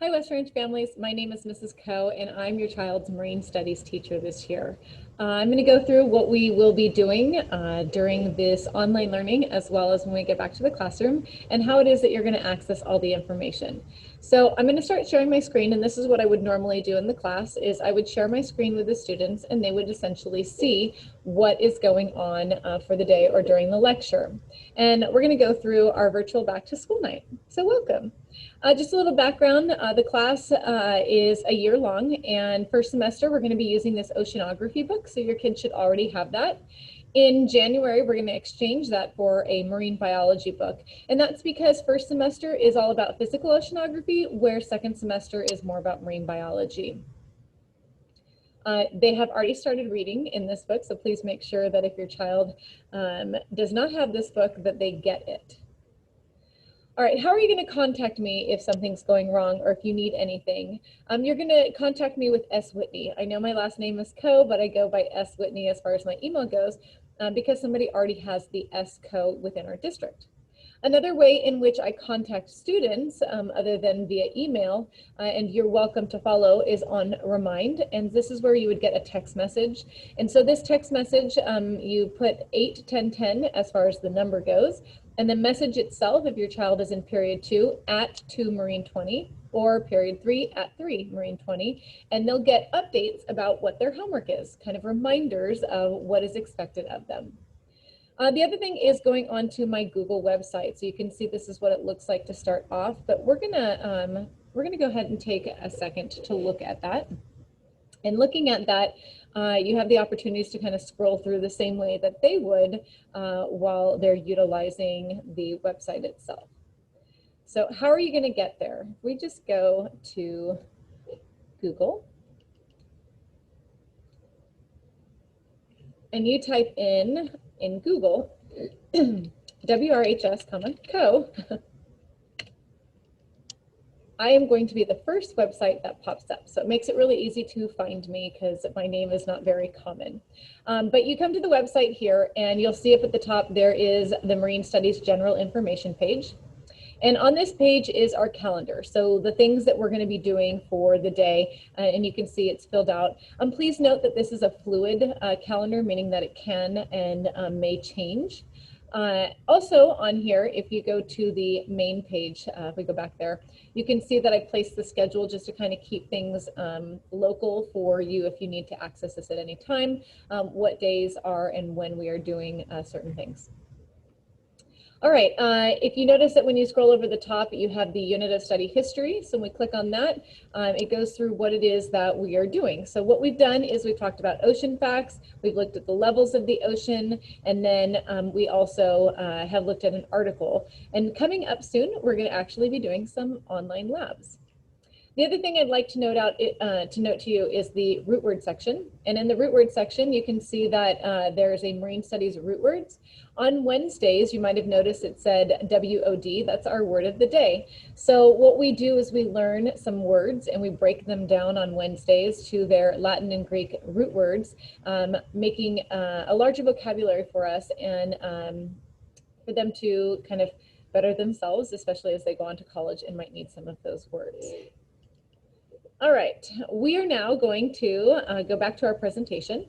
Hi, West Ranch families. My name is Mrs. Coe, and I'm your child's Marine Studies teacher this year. I'm going to go through what we will be doing during this online learning, as well as when we get back to the classroom, and how it is that you're going to access all the information. So I'm going to start sharing my screen, and this is what I would normally do in the class, is I would share my screen with the students, and they would essentially see what is going on for the day or during the lecture. And we're going to go through our virtual back to school night. So welcome. Just a little background, the class is a year long, and first semester we're going to be using this oceanography book, so your kids should already have that. In January, we're going to exchange that for a marine biology book, and that's because first semester is all about physical oceanography, where second semester is more about marine biology. They have already started reading in this book, so please make sure that if your child does not have this book, that they get it. All right, how are you going to contact me if something's going wrong or if you need anything? You're going to contact me with S. Whitney. I know my last name is Coe, but I go by S. Whitney as far as my email goes because somebody already has the S. Coe within our district. Another way in which I contact students, other than via email, and you're welcome to follow, is on Remind, and this is where you would get a text message. And so this text message, you put 81010 as far as the number goes, and the message itself, if your child is in period 2, at 2 Marine 20, or period 3 at 3 Marine 20, and they'll get updates about what their homework is, kind of reminders of what is expected of them. The other thing is going on to my Google website. So you can see this is what it looks like to start off, but we're gonna go ahead and take a second to look at that. And looking at that, you have the opportunities to kind of scroll through the same way that they would while they're utilizing the website itself. So how are you going to get there? We just go to Google and you type in Google WRHS, Co. I am going to be the first website that pops up. So it makes it really easy to find me because my name is not very common. But you come to the website here and you'll see up at the top there is the Marine Studies General Information page. And on this page is our calendar. So the things that we're going to be doing for the day, and you can see it's filled out. Please note that this is a fluid calendar, meaning that it can and may change. Also on here, if you go to the main page, if we go back there, you can see that I placed the schedule just to kind of keep things local for you if you need to access this at any time, what days are and when we are doing certain things. All right, if you notice that when you scroll over the top, you have the unit of study history. So when we click on that, it goes through what it is that we are doing. So what we've done is we've talked about ocean facts, we've looked at the levels of the ocean, and then we also have looked at an article. And coming up soon, we're going to actually be doing some online labs. The other thing I'd like to note to you is the root word section. And in the root word section, you can see that there's a Marine Studies root words. On Wednesdays, you might have noticed it said WOD, that's our word of the day. So what we do is we learn some words and we break them down on Wednesdays to their Latin and Greek root words, making a larger vocabulary for us and for them to kind of better themselves, especially as they go on to college and might need some of those words. All right, we are now going to go back to our presentation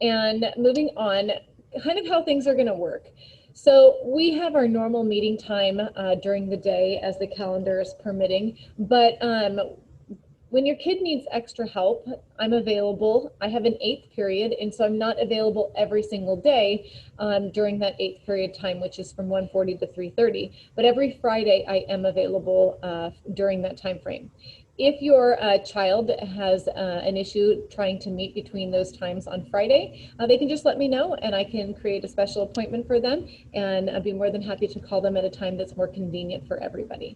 and moving on, kind of how things are going to work. So we have our normal meeting time during the day as the calendar is permitting, but when your kid needs extra help, I'm available. I have an 8th period, and so I'm not available every single day during that 8th period time, which is from 1:40 to 3:30. But every Friday, I am available during that time frame. If your child has an issue trying to meet between those times on Friday, they can just let me know, and I can create a special appointment for them, and I'd be more than happy to call them at a time that's more convenient for everybody.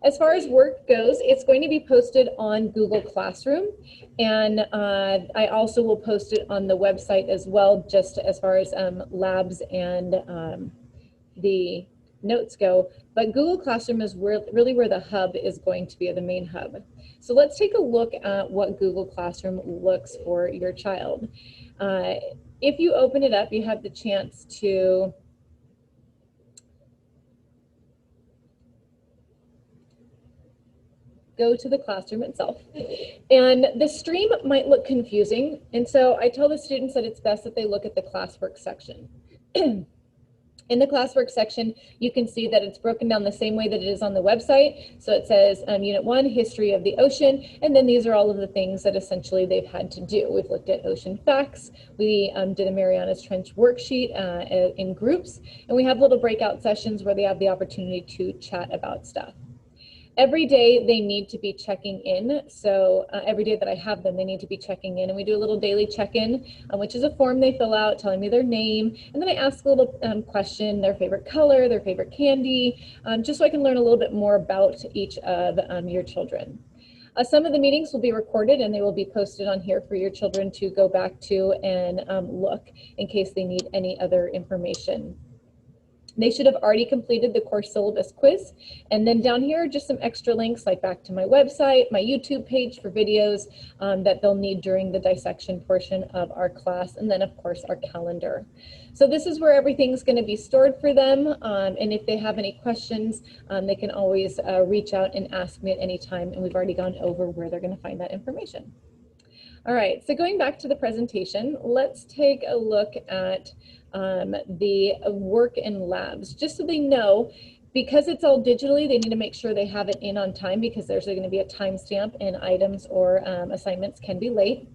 As far as work goes, it's going to be posted on Google Classroom, and I also will post it on the website as well, just as far as labs and the notes go. But Google Classroom is really where the hub is going to be, the main hub. So let's take a look at what Google Classroom looks for your child. If you open it up, you have the chance to go to the classroom itself. And the stream might look confusing, and so I tell the students that it's best that they look at the classwork section. In the classwork section, you can see that it's broken down the same way that it is on the website. So it says Unit 1, History of the Ocean, and then these are all of the things that essentially they've had to do. We've looked at ocean facts, we did a Marianas Trench worksheet in groups, and we have little breakout sessions where they have the opportunity to chat about stuff. Every day they need to be checking in. So every day that I have them, they need to be checking in, and we do a little daily check-in, which is a form they fill out telling me their name. And then I ask a little question, their favorite color, their favorite candy, just so I can learn a little bit more about each of your children. Some of the meetings will be recorded and they will be posted on here for your children to go back to and look in case they need any other information. They should have already completed the course syllabus quiz. And then down here are just some extra links like back to my website, my YouTube page for videos that they'll need during the dissection portion of our class, and then of course our calendar. So this is where everything's going to be stored for them. And if they have any questions, they can always reach out and ask me at any time. And we've already gone over where they're going to find that information. All right, so going back to the presentation, let's take a look at the work in labs, just so they know, because it's all digitally, they need to make sure they have it in on time, because there's going to be a timestamp and items or assignments can be late.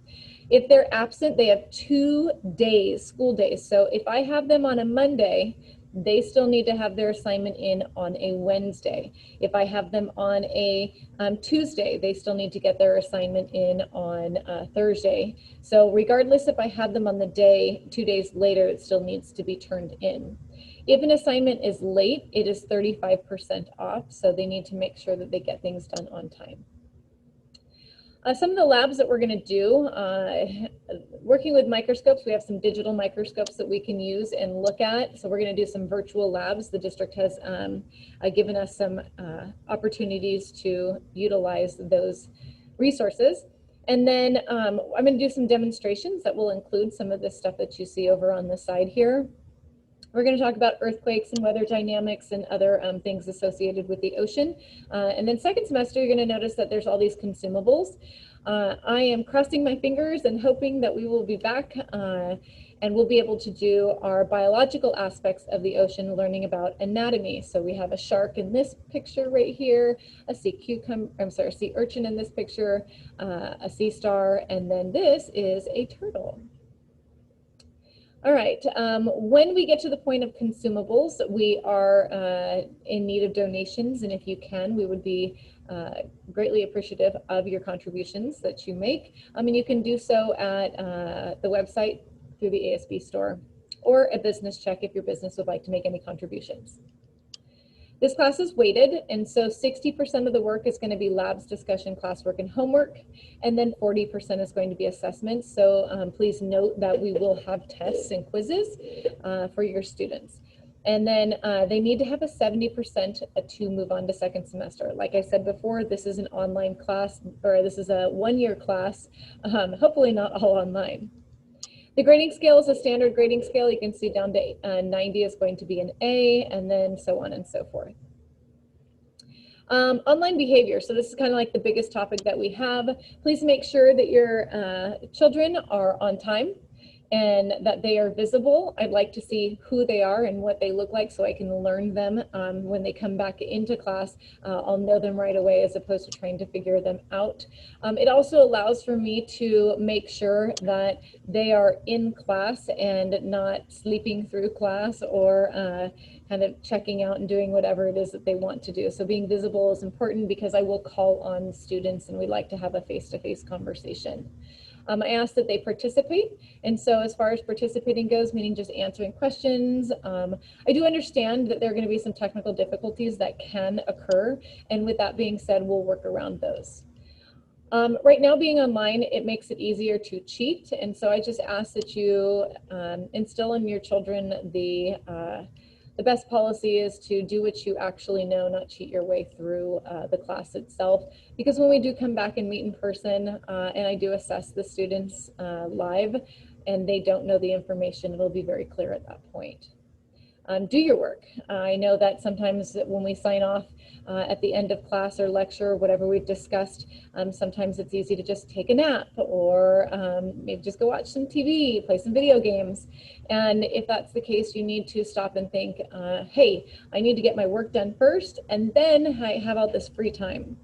If they're absent, they have 2 days, school days. So if I have them on a Monday, they still need to have their assignment in on a Wednesday. If I have them on a Tuesday, they still need to get their assignment in on Thursday. So regardless if I have them on the day, 2 days later, it still needs to be turned in. If an assignment is late, it is 35% off, so they need to make sure that they get things done on time. Some of the labs that we're going to do, working with microscopes, we have some digital microscopes that we can use and look at. So we're going to do some virtual labs. The district has given us some opportunities to utilize those resources. And then I'm going to do some demonstrations that will include some of the stuff that you see over on the side here. We're going to talk about earthquakes and weather dynamics and other things associated with the ocean. And then second semester, you're going to notice that there's all these consumables. I am crossing my fingers and hoping that we will be back and we'll be able to do our biological aspects of the ocean, learning about anatomy. So we have a shark in this picture right here, a sea urchin in this picture, a sea star, and then this is a turtle. All right, when we get to the point of consumables, we are in need of donations, and if you can, we would be greatly appreciative of your contributions that you make. And you can do so at the website through the ASB store, or a business check if your business would like to make any contributions. This class is weighted, and so 60% of the work is going to be labs, discussion, classwork, and homework, and then 40% is going to be assessments. So please note that we will have tests and quizzes for your students. And then they need to have a 70% to move on to second semester. Like I said before, this is an online class, or this is a one-year class, hopefully not all online. The grading scale is a standard grading scale. You can see down to 90 is going to be an A, and then so on and so forth. Online behavior. So this is kind of like the biggest topic that we have. Please make sure that your children are on time and that they are visible. I'd like to see who they are and what they look like so I can learn them when they come back into class. I'll know them right away as opposed to trying to figure them out. It also allows for me to make sure that they are in class and not sleeping through class or kind of checking out and doing whatever it is that they want to do. So being visible is important because I will call on students and we like to have a face-to-face conversation. I ask that they participate, and so as far as participating goes, meaning just answering questions, I do understand that there are going to be some technical difficulties that can occur, and with that being said, we'll work around those. Right now, being online, it makes it easier to cheat, and so I just ask that you instill in your children the best policy is to do what you actually know, not cheat your way through the class itself. Because when we do come back and meet in person, and I do assess the students live, and they don't know the information, it'll be very clear at that point. do your work. I know that sometimes when we sign off at the end of class or lecture, or whatever we've discussed, sometimes it's easy to just take a nap or maybe just go watch some TV, play some video games. And if that's the case, you need to stop and think, hey, I need to get my work done first, and then I have all this free time.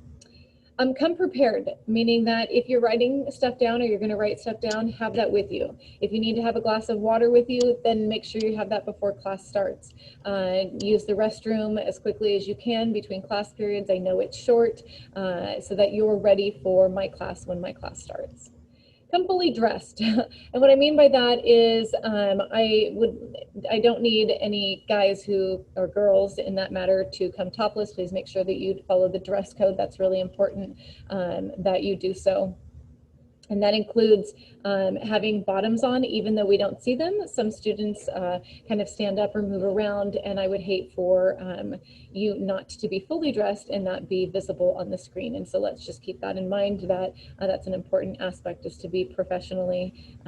Come prepared, meaning that if you're writing stuff down or you're going to write stuff down, have that with you. If you need to have a glass of water with you, then make sure you have that before class starts. Use the restroom as quickly as you can between class periods. I know it's short, so that you're ready for my class when my class starts. Come fully dressed. And what I mean by that is I don't need any guys or girls in that matter to come topless. Please make sure that you follow the dress code. That's really important that you do so. And that includes having bottoms on, even though we don't see them. Some students kind of stand up or move around, and I would hate for you not to be fully dressed and not be visible on the screen. And so let's just keep that in mind, that that's an important aspect, is to be professionally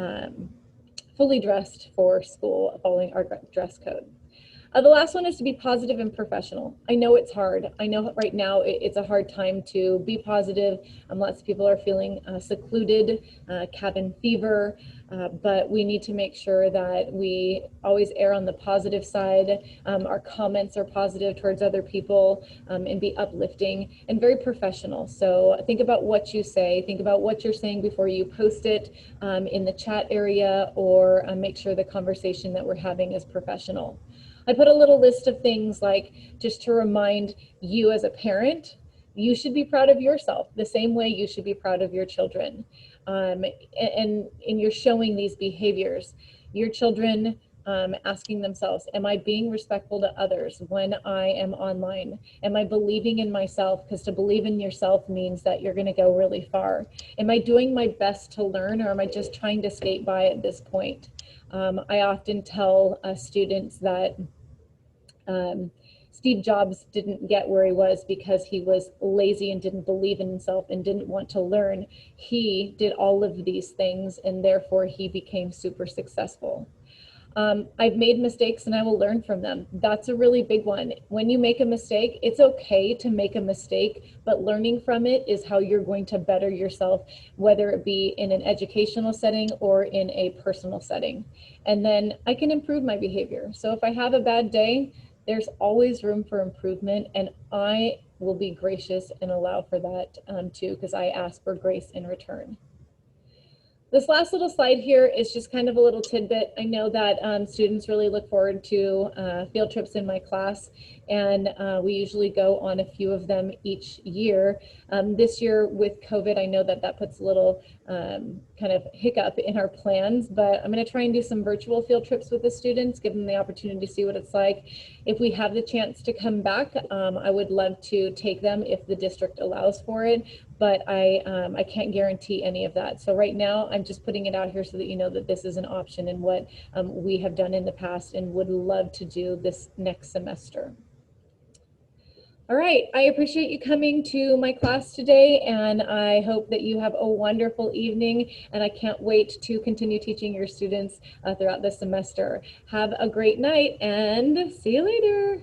fully dressed for school, following our dress code. The last one is to be positive and professional. I know it's hard. I know right now it's a hard time to be positive. Lots of people are feeling secluded, cabin fever, but we need to make sure that we always err on the positive side. Our comments are positive towards other people, and be uplifting and very professional. So think about what you say. Think about what you're saying before you post it in the chat area, or make sure the conversation that we're having is professional. I put a little list of things, like, just to remind you as a parent, you should be proud of yourself the same way you should be proud of your children. And you're showing these behaviors. Your children asking themselves, am I being respectful to others when I am online? Am I believing in myself? Because to believe in yourself means that you're going to go really far. Am I doing my best to learn, or am I just trying to skate by at this point? I often tell students that Steve Jobs didn't get where he was because he was lazy and didn't believe in himself and didn't want to learn. He did all of these things, and therefore he became super successful. I've made mistakes and I will learn from them. That's a really big one. When you make a mistake, it's okay to make a mistake, but learning from it is how you're going to better yourself, whether it be in an educational setting or in a personal setting. And then I can improve my behavior. So if I have a bad day, there's always room for improvement, and I will be gracious and allow for that too, because I ask for grace in return. This last little slide here is just kind of a little tidbit. I know that students really look forward to field trips in my class, and we usually go on a few of them each year. This year with COVID, I know that that puts a little kind of hiccup in our plans, but I'm going to try and do some virtual field trips with the students, give them the opportunity to see what it's like. If we have the chance to come back, I would love to take them if the district allows for it, but I can't guarantee any of that. So right now, I'm just putting it out here so that you know that this is an option and what we have done in the past and would love to do this next semester. All right, I appreciate you coming to my class today, and I hope that you have a wonderful evening, and I can't wait to continue teaching your students throughout the semester. Have a great night, and see you later.